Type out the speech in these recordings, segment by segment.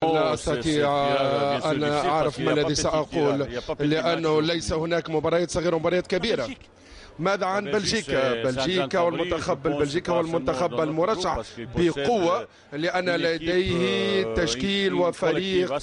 لا أستطيع أن أعرف ما الذي سأقول، لأنه ليس هناك مباريات صغيرة ومباريات كبيرة. ماذا عن بلجيكا؟ بلجيكا والمنتخب المرشح بقوة، لأن لديه تشكيل وفريق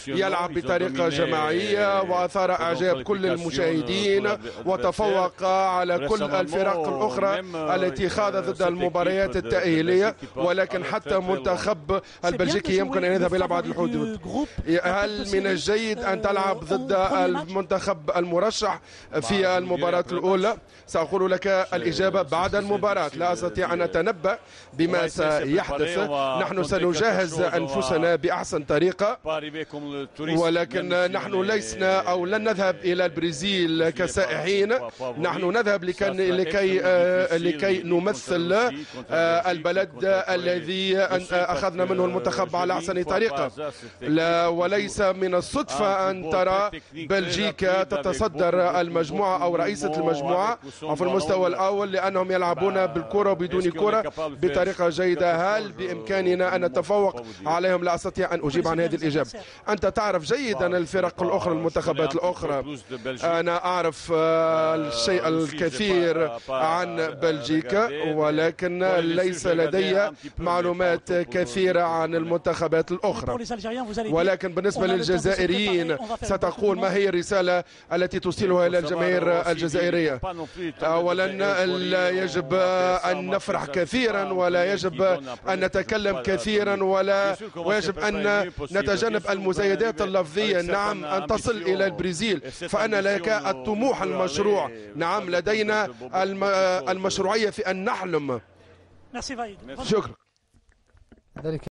يلعب بطريقة جماعية وأثار إعجاب كل المشاهدين وتفوق على كل الفرق الأخرى التي خاضت ضد المباريات التأهيلية. ولكن حتى المنتخب البلجيكي يمكن أن يذهب إلى أبعد الحدود. هل من الجيد أن تلعب ضد المنتخب المرشح في المباراة الأولى؟ سأقول لك الإجابة بعد المباراة. لا أستطيع أن أتنبأ بما سيحدث. نحن سنجهز أنفسنا بأحسن طريقة، ولكن نحن لسنا أو لن نذهب إلى البرازيل كسائحين. نحن نذهب لكي نمثل البلد الذي أخذنا منه المنتخب على أحسن طريقة. وليس من الصدفة أن ترى بلجيكا تتصدر المجموعة أو رئيسة المجموعة وفي المستوى الأول، لأنهم يلعبون بالكرة وبدون كرة بطريقة جيدة. هل بإمكاننا أن نتفوق عليهم؟ لا أستطيع أن أجيب عن هذه الإجابة. أنت تعرف جيدا الفرق الأخرى، المنتخبات الأخرى. أنا أعرف الشيء الكثير عن بلجيكا، ولكن ليس لدي معلومات كثيرة عن المنتخبات الأخرى. ولكن بالنسبة للجزائريين ستقول ما هي الرسالة التي توصلها إلى الجماهير الجزائرية؟ أولا لا يجب أن نفرح كثيرا، ولا يجب أن نتكلم كثيرا، ويجب أن نتجنب المزايدات اللفظية. نعم، أن تصل إلى البرازيل فأن لك الطموح المشروع. نعم، لدينا المشروعية في أن نحلم. شكرا.